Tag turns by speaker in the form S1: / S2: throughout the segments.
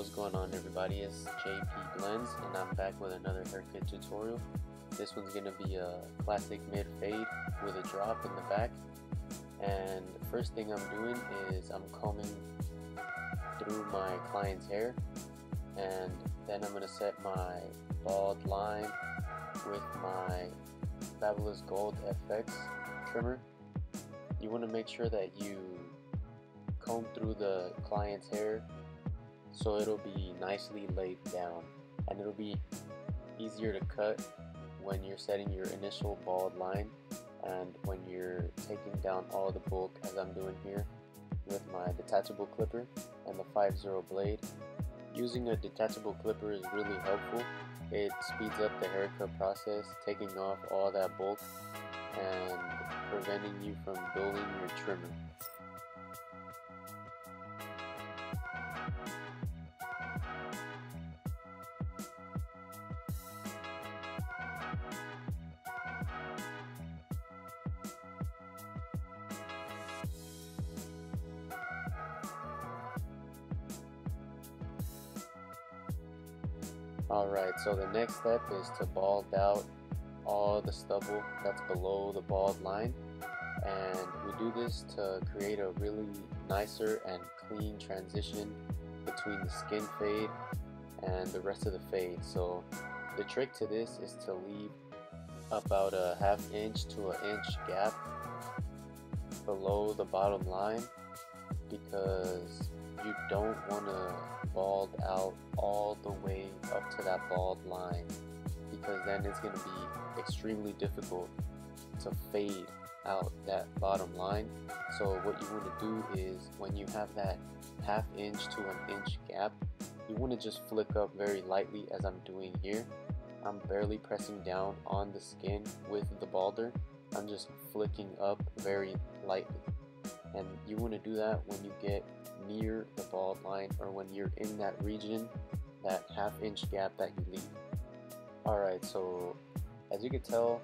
S1: What's going on, everybody? It's JP Blends and I'm back with another haircut tutorial. This one's gonna be a classic mid fade with a drop in the back. And the first thing I'm doing is I'm combing through my client's hair, and then I'm gonna set my bald line with my Fabulous Gold FX trimmer. You want to make sure that you comb through the client's hair so it'll be nicely laid down, and it'll be easier to cut when you're setting your initial bald line and when you're taking down all the bulk, as I'm doing here with my detachable clipper and the 5-0 blade. Using a detachable clipper is really helpful. It speeds up the haircut process, taking off all that bulk and preventing you from dulling your trimmer. Alright, so the next step is to bald out all the stubble that's below the bald line, and we do this to create a really nicer and clean transition between the skin fade and the rest of the fade. So the trick to this is to leave about a ½ inch to an inch gap below the bottom line, because you don't want to bald out all the way up to that bald line, because then it's going to be extremely difficult to fade out that bottom line. So what you want to do is, when you have that ½ inch to an inch gap, you want to just flick up very lightly, as I'm doing here. I'm barely pressing down on the skin with the balder. I'm just flicking up very lightly, and you want to do that when you get near the bald line, or when you're in that region, that ½ inch gap that you leave. Alright, so as you can tell,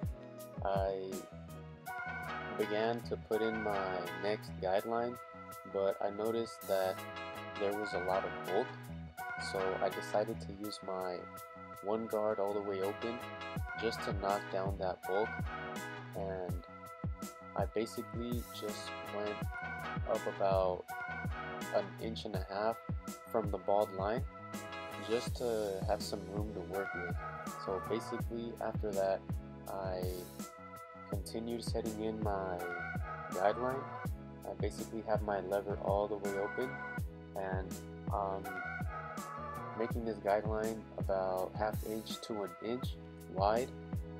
S1: I began to put in my next guideline, but I noticed that there was a lot of bulk, so I decided to use my one guard all the way open just to knock down that bulk. And I basically just went up about an inch and a half from the bald line just to have some room to work with. So basically after that, I continued setting in my guideline. I basically have my lever all the way open, and making this guideline about ½ inch to an inch wide,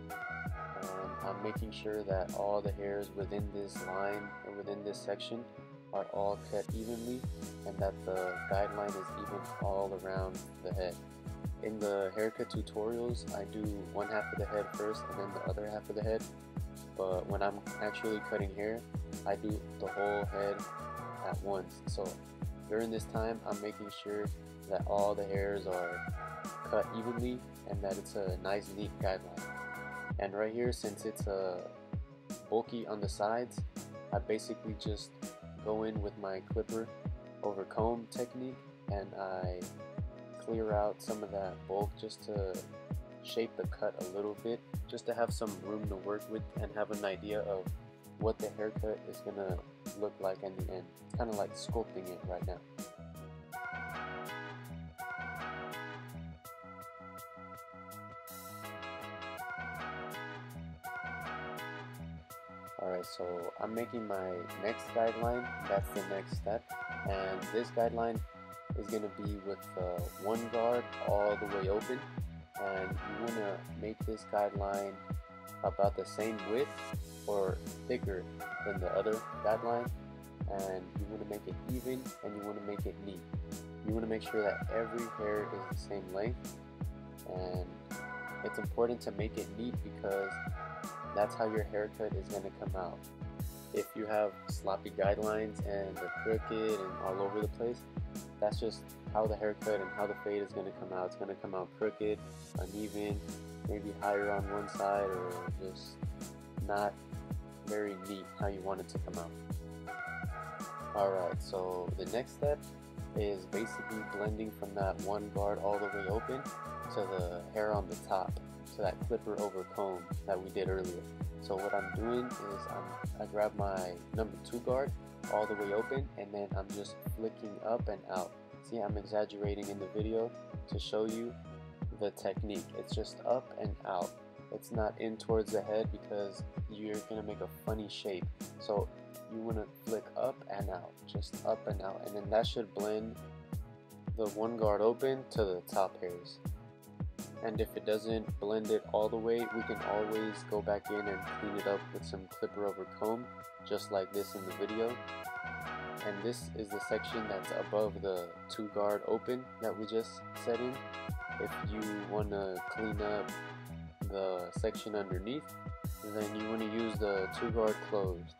S1: and I'm making sure that all the hairs within this line, or within this section, are all cut evenly, and that the guideline is even all around the head. In the haircut tutorials, I do one half of the head first and then the other half of the head, but when I'm actually cutting hair, I do the whole head at once. So during this time, I'm making sure that all the hairs are cut evenly and that it's a nice neat guideline. And right here, since it's bulky on the sides, I basically just go in with my clipper over comb technique, and I clear out some of that bulk just to shape the cut a little bit, just to have some room to work with and have an idea of what the haircut is gonna look like in the end. It's kind of like sculpting it right now. Alright, so I'm making my next guideline. That's the next step, and this guideline is going to be with one guard all the way open, and you want to make this guideline about the same width or thicker than the other guideline, and you want to make it even, and you want to make it neat. You want to make sure that every hair is the same length, and it's important to make it neat because that's how your haircut is going to come out. If you have sloppy guidelines and they're crooked and all over the place, that's just how the haircut and how the fade is going to come out. It's going to come out crooked, uneven, maybe higher on one side, or just not very neat how you want it to come out. Alright, so the next step is basically blending from that one guard all the way open to the hair on the top, to that clipper over comb that we did earlier. So what I'm doing is I grab my number 2 guard all the way open, and then I'm just flicking up and out. See, I'm exaggerating in the video to show you the technique. It's just up and out. It's not in towards the head because you're gonna make a funny shape. So you want to flick up and out, just up and out, and then that should blend the one guard open to the top hairs. And if it doesn't blend it all the way, we can always go back in and clean it up with some clipper over comb, just like this in the video. And this is the section that's above the 2 guard open that we just set in. If you want to clean up the section underneath, then you want to use the 2 guard closed.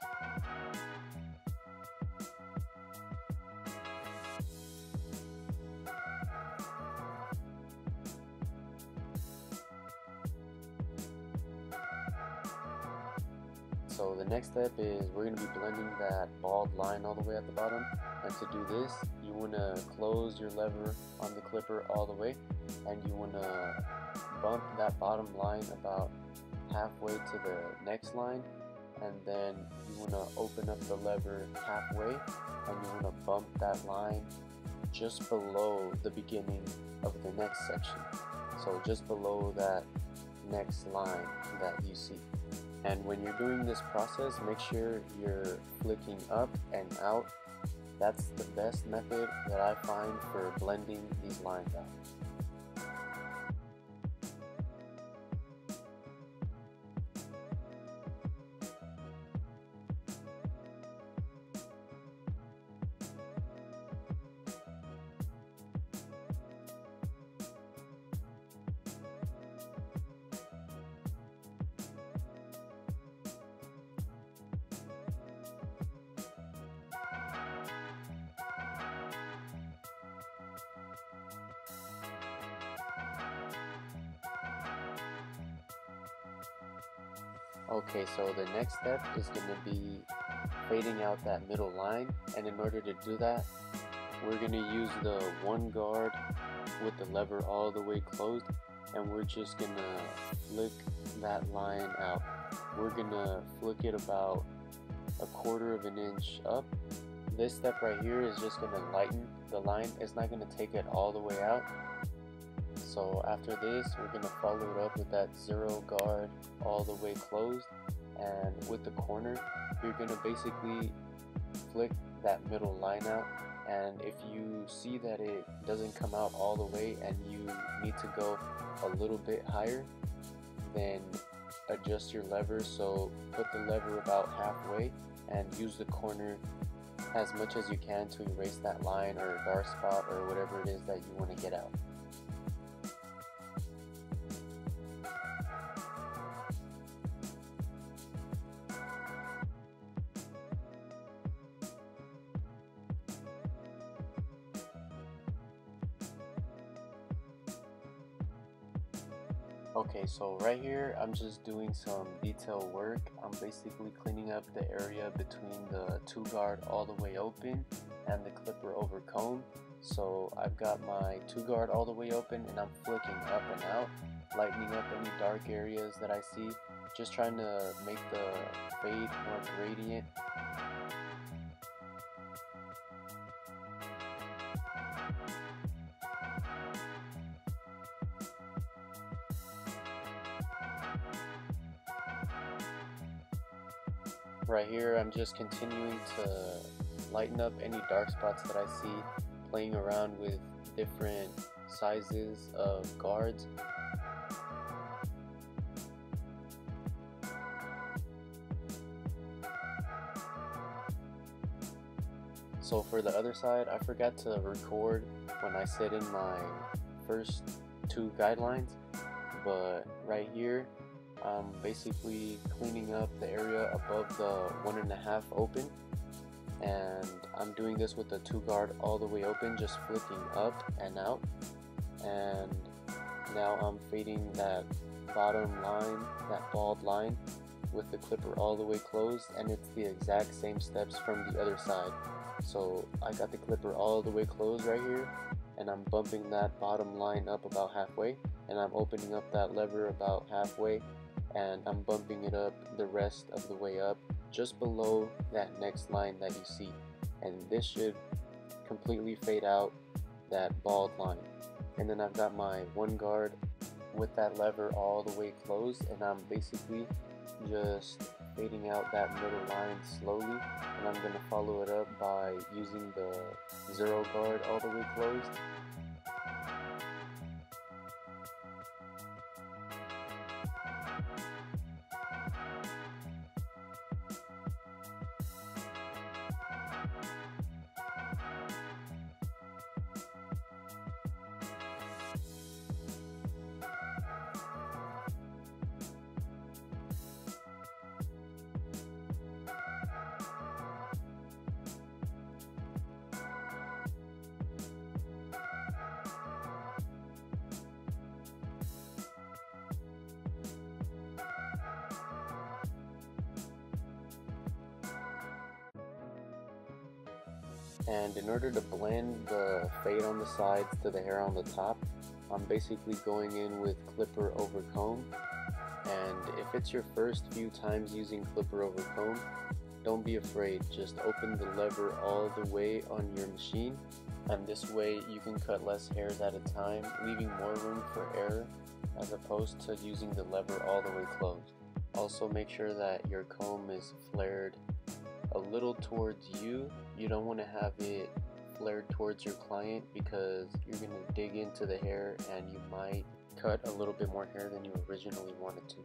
S1: So the next step is we're going to be blending that bald line all the way at the bottom, and to do this you want to close your lever on the clipper all the way, and you want to bump that bottom line about halfway to the next line, and then you want to open up the lever halfway and you want to bump that line just below the beginning of the next section, so just below that next line that you see. And when you're doing this process, make sure you're flicking up and out. That's the best method that I find for blending these lines out. Okay, so the next step is going to be fading out that middle line, and in order to do that, we're going to use the one guard with the lever all the way closed, and we're just going to flick that line out. We're going to flick it about 1/4 of an inch up. This step right here is just going to lighten the line. It's not going to take it all the way out. So after this, we're going to follow it up with that 0 guard all the way closed, and with the corner you're going to basically flick that middle line out, and if you see that it doesn't come out all the way and you need to go a little bit higher, then adjust your lever. So put the lever about halfway and use the corner as much as you can to erase that line or dark spot or whatever it is that you want to get out. Okay, so right here I'm just doing some detail work. I'm basically cleaning up the area between the 2 guard all the way open and the clipper over comb. So I've got my 2 guard all the way open and I'm flicking up and out, lightening up any dark areas that I see, just trying to make the fade more gradient. Right here I'm just continuing to lighten up any dark spots that I see, playing around with different sizes of guards. So for the other side, I forgot to record when I set in my first 2 guidelines, but right here I'm basically cleaning up the area above the 1.5 open, and I'm doing this with the 2 guard all the way open, just flicking up and out. And now I'm fading that bottom line, that bald line, with the clipper all the way closed, and it's the exact same steps from the other side. So I got the clipper all the way closed right here, and I'm bumping that bottom line up about halfway, and I'm opening up that lever about halfway, and I'm bumping it up the rest of the way up just below that next line that you see, and this should completely fade out that bald line. And then I've got my one guard with that lever all the way closed, and I'm basically just fading out that middle line slowly, and I'm going to follow it up by using the zero guard all the way closed. And in order to blend the fade on the sides to the hair on the top, I'm basically going in with clipper over comb. And if it's your first few times using clipper over comb, don't be afraid, just open the lever all the way on your machine, and this way you can cut less hairs at a time, leaving more room for error as opposed to using the lever all the way closed. Also make sure that your comb is flared a little towards you. You don't want to have it flared towards your client because you're going to dig into the hair and you might cut a little bit more hair than you originally wanted to.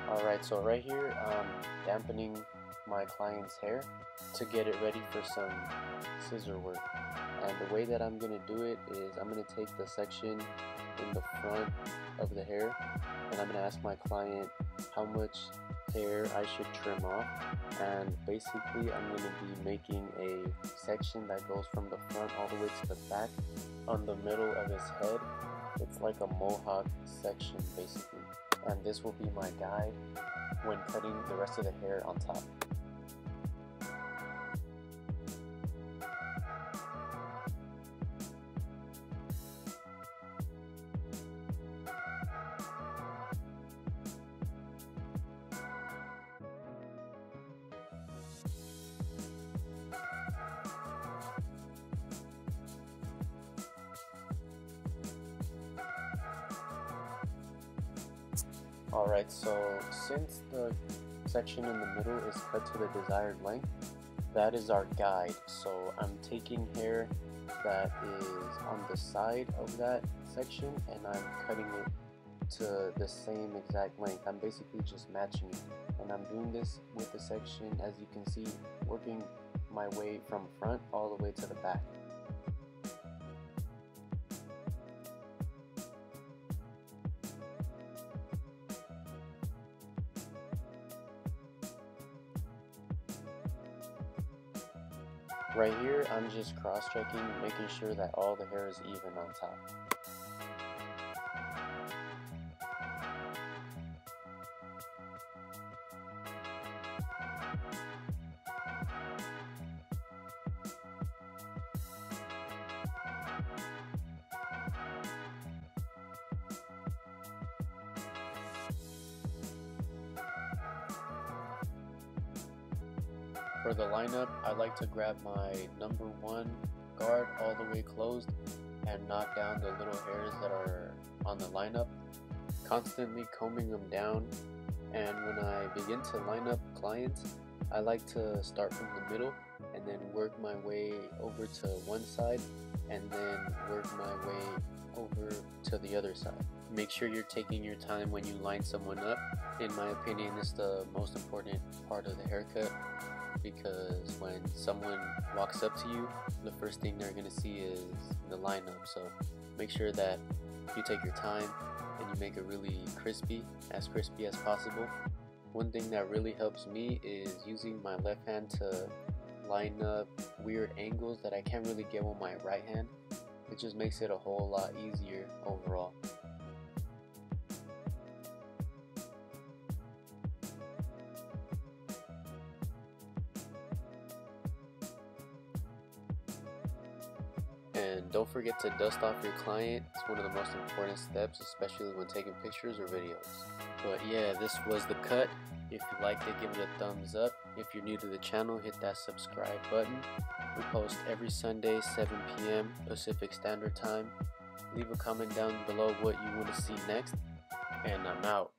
S1: Alright, so right here I'm dampening my client's hair to get it ready for some scissor work. And the way that I'm going to do it is I'm going to take the section in the front of the hair, and I'm going to ask my client how much hair I should trim off, and basically I'm going to be making a section that goes from the front all the way to the back on the middle of his head. It's like a mohawk section basically, and this will be my guide when cutting the rest of the hair on top. Alright, so since the section in the middle is cut to the desired length, that is our guide. So I'm taking hair that is on the side of that section and I'm cutting it to the same exact length. I'm basically just matching it, and I'm doing this with the section, as you can see, working my way from front all the way to the back. Right here, I'm just cross-checking, making sure that all the hair is even on top. For the lineup, I like to grab my number one guard all the way closed and knock down the little hairs that are on the lineup, constantly combing them down. And when I begin to line up clients, I like to start from the middle and then work my way over to one side and then work my way over to the other side. Make sure you're taking your time when you line someone up. In my opinion, it's the most important part of the haircut, because when someone walks up to you, the first thing they're going to see is the lineup. So make sure that you take your time and you make it really crispy as possible. One thing that really helps me is using my left hand to line up weird angles that I can't really get with my right hand. It just makes it a whole lot easier overall. And don't forget to dust off your client. It's one of the most important steps, especially when taking pictures or videos. But yeah, this was the cut. If you liked it, give it a thumbs up. If you're new to the channel, hit that subscribe button. We post every Sunday, 7 p.m. Pacific Standard Time. Leave a comment down below what you want to see next, and I'm out.